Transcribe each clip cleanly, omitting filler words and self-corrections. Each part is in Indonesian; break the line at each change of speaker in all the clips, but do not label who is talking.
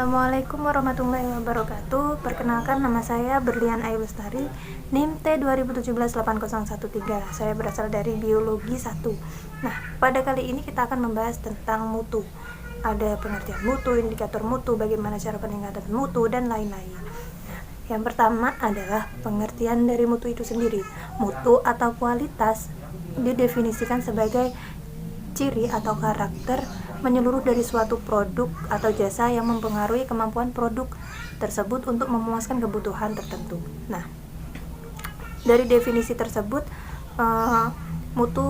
Assalamualaikum warahmatullahi wabarakatuh. Perkenalkan, nama saya Berlian Ayu Lestari, NIM T20178013. Saya berasal dari Biologi 1. Nah, pada kali ini kita akan membahas tentang mutu. Ada pengertian mutu, indikator mutu, bagaimana cara peningkatan mutu, dan lain-lain. Nah, yang pertama adalah pengertian dari mutu itu sendiri. Mutu atau kualitas didefinisikan sebagai ciri atau karakter menyeluruh dari suatu produk atau jasa yang mempengaruhi kemampuan produk tersebut untuk memuaskan kebutuhan tertentu. Nah, dari definisi tersebut, mutu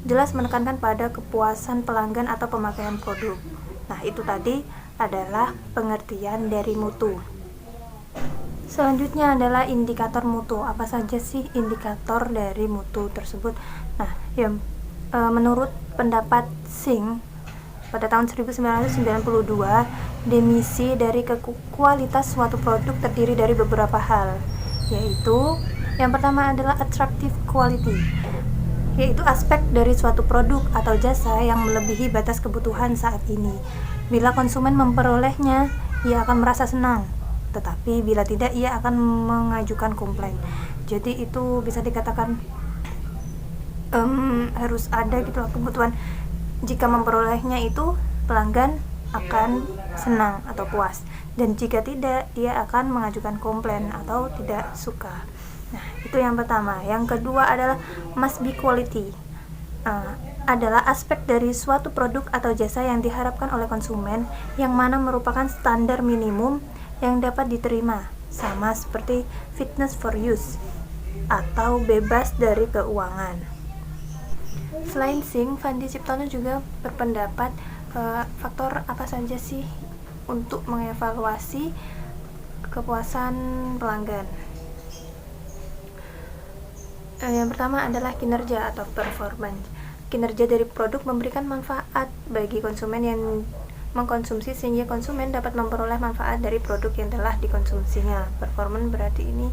jelas menekankan pada kepuasan pelanggan atau pemakaian produk. Nah, itu tadi adalah pengertian dari mutu. Selanjutnya adalah indikator mutu. Apa saja sih indikator dari mutu tersebut? Nah, menurut pendapat Singh pada tahun 1992, definisi dari kualitas suatu produk terdiri dari beberapa hal, yaitu yang pertama adalah attractive quality, yaitu aspek dari suatu produk atau jasa yang melebihi batas kebutuhan saat ini. Bila konsumen memperolehnya, ia akan merasa senang, tetapi bila tidak, ia akan mengajukan komplain. Jadi itu bisa dikatakan harus ada gitu kebutuhan. Jika memperolehnya itu, pelanggan akan senang atau puas, dan jika tidak, dia akan mengajukan komplain atau tidak suka. Nah, itu yang pertama. Yang kedua adalah must be quality. Adalah aspek dari suatu produk atau jasa yang diharapkan oleh konsumen, yang mana merupakan standar minimum yang dapat diterima, sama seperti fitness for use atau bebas dari keuangan. Selain Singh, Fandi Ciptono juga berpendapat faktor apa saja sih untuk mengevaluasi kepuasan pelanggan. Yang pertama adalah kinerja atau performance. Kinerja dari produk memberikan manfaat bagi konsumen yang mengkonsumsi, sehingga konsumen dapat memperoleh manfaat dari produk yang telah dikonsumsinya. Performance berarti ini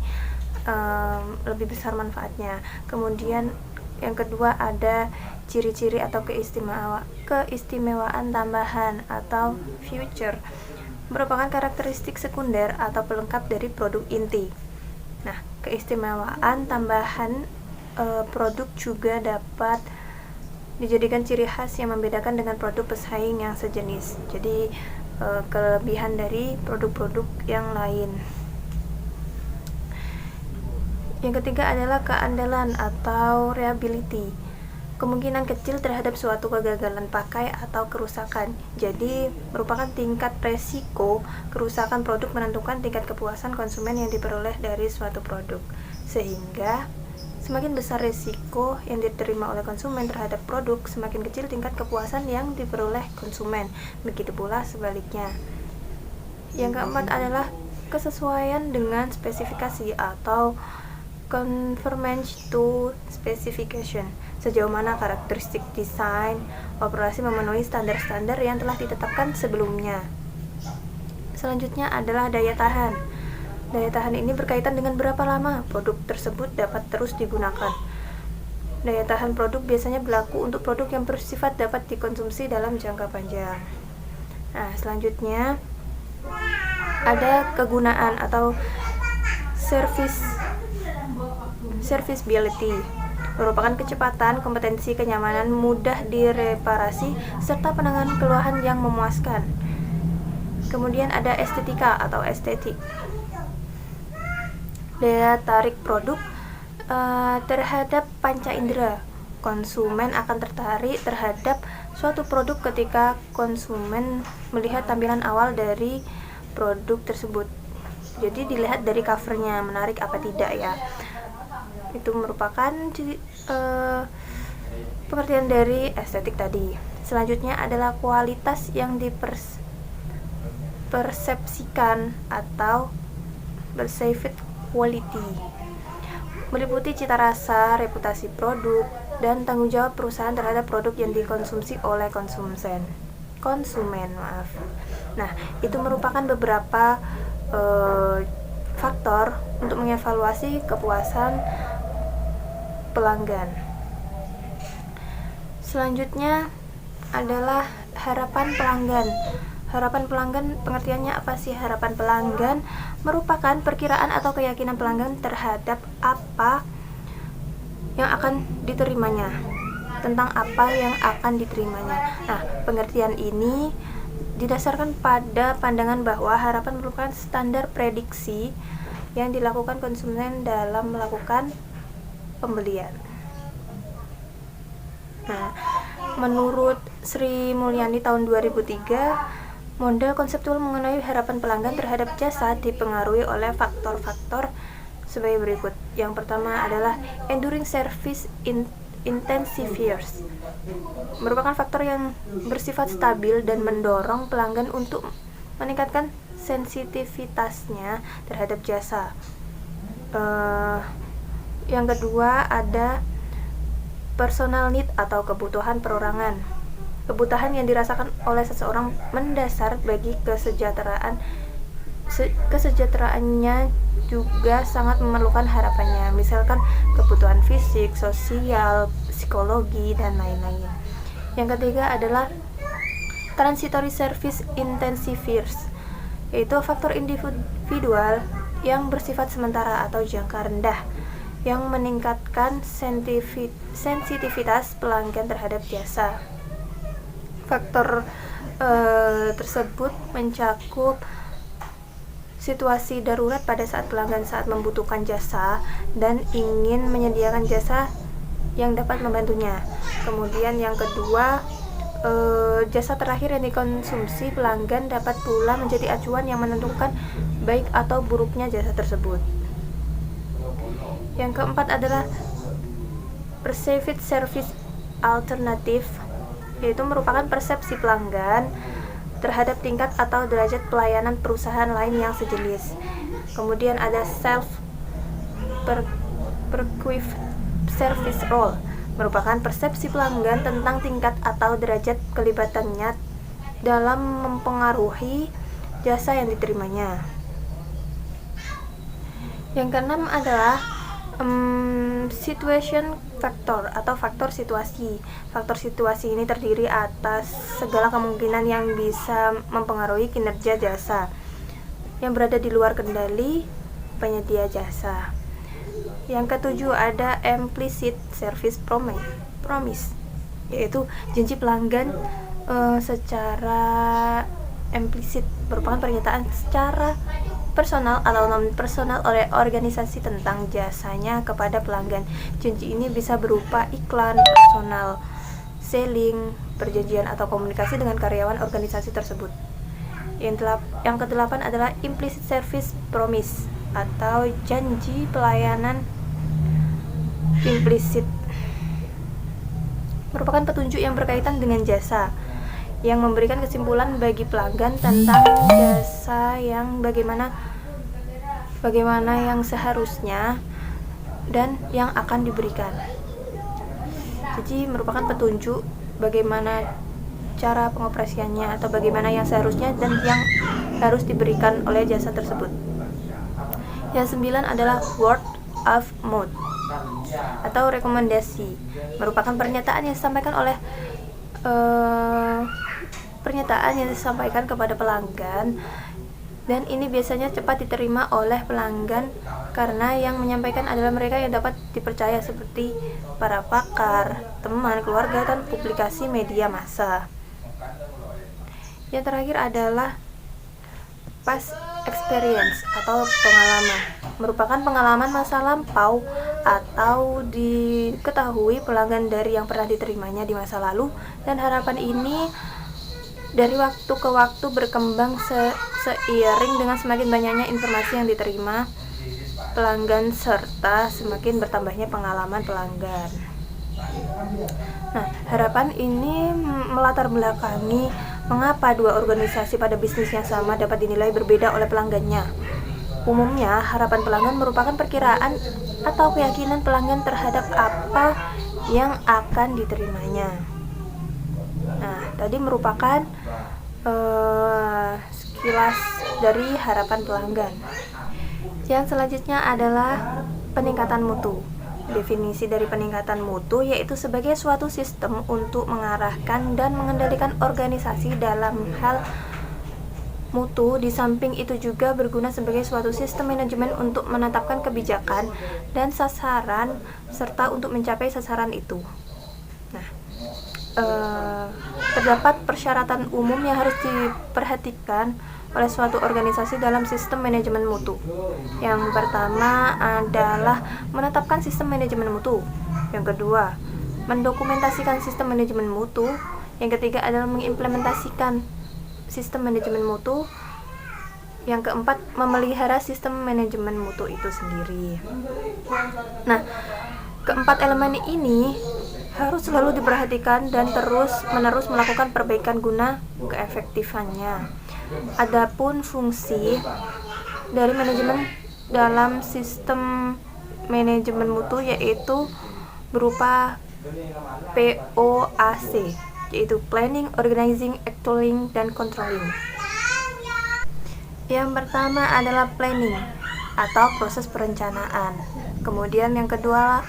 lebih besar manfaatnya. Kemudian yang kedua ada ciri-ciri atau keistimewaan tambahan atau feature, merupakan karakteristik sekunder atau pelengkap dari produk inti. Nah, keistimewaan tambahan produk juga dapat dijadikan ciri khas yang membedakan dengan produk pesaing yang sejenis. Jadi kelebihan dari produk-produk yang lain. Yang ketiga adalah keandalan atau reliability, kemungkinan kecil terhadap suatu kegagalan pakai atau kerusakan. Jadi merupakan tingkat resiko kerusakan produk menentukan tingkat kepuasan konsumen yang diperoleh dari suatu produk. Sehingga semakin besar resiko yang diterima oleh konsumen terhadap produk, semakin kecil tingkat kepuasan yang diperoleh konsumen. Begitu pula sebaliknya. Yang keempat adalah kesesuaian dengan spesifikasi atau conformance to specification, sejauh mana karakteristik desain operasi memenuhi standar-standar yang telah ditetapkan sebelumnya. Selanjutnya adalah daya tahan. Daya tahan ini berkaitan dengan berapa lama produk tersebut dapat terus digunakan. Daya tahan produk biasanya berlaku untuk produk yang bersifat dapat dikonsumsi dalam jangka panjang. Nah, selanjutnya ada kegunaan atau serviceability, merupakan kecepatan, kompetensi, kenyamanan, mudah direparasi, serta penanganan keluhan yang memuaskan. Kemudian ada estetika atau estetik, daya tarik produk terhadap panca indera. Konsumen akan tertarik terhadap suatu produk ketika konsumen melihat tampilan awal dari produk tersebut. Jadi dilihat dari covernya, menarik apa tidak ya. Itu merupakan pengertian dari estetik tadi. Selanjutnya adalah kualitas yang dipersepsikan atau perceived quality, meliputi cita rasa, reputasi produk, dan tanggung jawab perusahaan terhadap produk yang dikonsumsi oleh konsumen. Nah, itu merupakan beberapa faktor untuk mengevaluasi kepuasan pelanggan. Selanjutnya adalah harapan pelanggan. Harapan pelanggan, pengertiannya apa sih? Harapan pelanggan merupakan perkiraan atau keyakinan pelanggan terhadap apa yang akan diterimanya, tentang apa yang akan diterimanya. Nah, pengertian ini didasarkan pada pandangan bahwa harapan merupakan standar prediksi yang dilakukan konsumen dalam melakukan pembelian. Nah, menurut Sri Mulyani tahun 2003, model konseptual mengenai harapan pelanggan terhadap jasa dipengaruhi oleh faktor-faktor sebagai berikut. Yang pertama adalah enduring service intensifiers, merupakan faktor yang bersifat stabil dan mendorong pelanggan untuk meningkatkan sensitivitasnya terhadap jasa. Yang kedua ada personal need atau kebutuhan perorangan, kebutuhan yang dirasakan oleh seseorang mendasar bagi kesejahteraannya juga sangat memerlukan harapannya, misalkan kebutuhan fisik, sosial, psikologi, dan lain-lain. Yang ketiga adalah transitory service intensifiers, yaitu faktor individual yang bersifat sementara atau jangka rendah yang meningkatkan sensitivitas pelanggan terhadap jasa. Faktor tersebut mencakup situasi darurat pada saat pelanggan saat membutuhkan jasa dan ingin menyediakan jasa yang dapat membantunya. Kemudian yang kedua, jasa terakhir yang dikonsumsi pelanggan dapat pula menjadi acuan yang menentukan baik atau buruknya jasa tersebut. Yang keempat adalah perceived service alternative, yaitu merupakan persepsi pelanggan terhadap tingkat atau derajat pelayanan perusahaan lain yang sejenis. Kemudian ada self-perceived service role, merupakan persepsi pelanggan tentang tingkat atau derajat kelibatannya dalam mempengaruhi jasa yang diterimanya. Yang keenam adalah situation factor atau faktor situasi. Faktor situasi ini terdiri atas segala kemungkinan yang bisa mempengaruhi kinerja jasa yang berada di luar kendali penyedia jasa. Yang ketujuh ada implicit service promise, yaitu janji pelanggan secara implisit, merupakan pernyataan secara personal atau non-personal oleh organisasi tentang jasanya kepada pelanggan. Janji ini bisa berupa iklan, personal selling, perjanjian atau komunikasi dengan karyawan organisasi tersebut. Yang kedelapan adalah implicit service promise atau janji pelayanan implisit, merupakan petunjuk yang berkaitan dengan jasa yang memberikan kesimpulan bagi pelanggan tentang jasa yang bagaimana yang seharusnya dan yang akan diberikan. Jadi merupakan petunjuk bagaimana cara pengoperasiannya atau bagaimana yang seharusnya dan yang harus diberikan oleh jasa tersebut. Yang 9 adalah word of mouth atau rekomendasi, merupakan pernyataan yang disampaikan kepada pelanggan, dan ini biasanya cepat diterima oleh pelanggan karena yang menyampaikan adalah mereka yang dapat dipercaya seperti para pakar, teman, keluarga, dan publikasi media massa. Yang terakhir adalah past experience atau pengalaman, merupakan pengalaman masa lampau atau diketahui pelanggan dari yang pernah diterimanya di masa lalu, dan harapan ini dari waktu ke waktu berkembang seiring dengan semakin banyaknya informasi yang diterima pelanggan serta semakin bertambahnya pengalaman pelanggan. Nah, harapan ini melatar belakangi mengapa dua organisasi pada bisnis yang sama dapat dinilai berbeda oleh pelanggannya. Umumnya, harapan pelanggan merupakan perkiraan atau keyakinan pelanggan terhadap apa yang akan diterimanya. Nah, tadi merupakan sekilas dari harapan pelanggan. Yang selanjutnya adalah peningkatan mutu. Definisi dari peningkatan mutu yaitu sebagai suatu sistem untuk mengarahkan dan mengendalikan organisasi dalam hal mutu di samping itu juga berguna sebagai suatu sistem manajemen untuk menetapkan kebijakan dan sasaran serta untuk mencapai sasaran itu. Nah, terdapat persyaratan umum yang harus diperhatikan oleh suatu organisasi dalam sistem manajemen mutu. Yang pertama adalah menetapkan sistem manajemen mutu. Yang kedua, mendokumentasikan sistem manajemen mutu. Yang ketiga adalah mengimplementasikan sistem manajemen mutu. Yang keempat, memelihara sistem manajemen mutu itu sendiri. Nah, keempat elemen ini harus selalu diperhatikan dan terus-menerus melakukan perbaikan guna keefektifannya. Adapun fungsi dari manajemen dalam sistem manajemen mutu yaitu berupa POAC, yaitu Planning, Organizing, Actuating, dan Controlling. Yang pertama adalah planning atau proses perencanaan. Kemudian yang kedua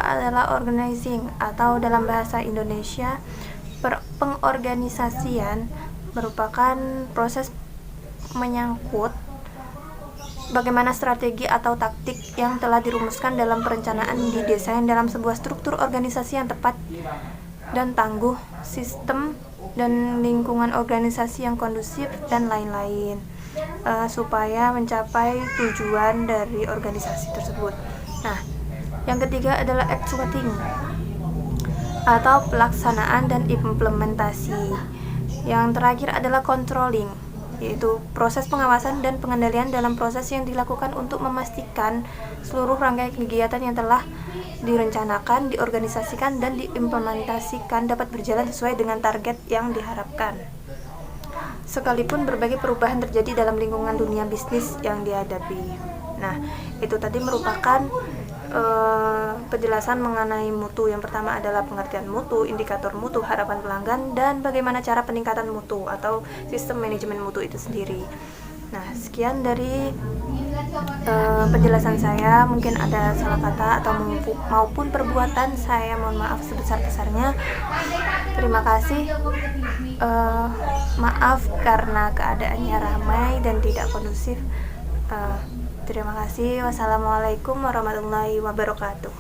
adalah organizing atau dalam bahasa Indonesia pengorganisasian, merupakan proses menyangkut bagaimana strategi atau taktik yang telah dirumuskan dalam perencanaan didesain dalam sebuah struktur organisasi yang tepat dan tangguh, sistem dan lingkungan organisasi yang kondusif, dan lain-lain, supaya mencapai tujuan dari organisasi tersebut. Nah, yang ketiga adalah actuating atau pelaksanaan dan implementasi. Yang terakhir adalah controlling, yaitu proses pengawasan dan pengendalian dalam proses yang dilakukan untuk memastikan seluruh rangkaian kegiatan yang telah direncanakan, diorganisasikan, dan diimplementasikan dapat berjalan sesuai dengan target yang diharapkan. Sekalipun berbagai perubahan terjadi dalam lingkungan dunia bisnis yang dihadapi. Nah, itu tadi merupakan penjelasan mengenai mutu. Yang pertama adalah pengertian mutu, indikator mutu, harapan pelanggan, dan bagaimana cara peningkatan mutu atau sistem manajemen mutu itu sendiri. Nah, sekian dari penjelasan saya. Mungkin ada salah kata atau maupun perbuatan saya mohon maaf sebesar-besarnya. Terima kasih. Maaf karena keadaannya ramai dan tidak kondusif. Terima kasih. Wassalamualaikum warahmatullahi wabarakatuh.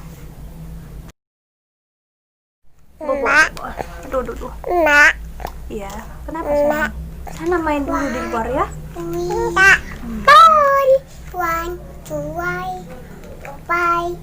Aduh. Iya, kenapa sayang? Sana main dulu di luar ya.
One, two, bye.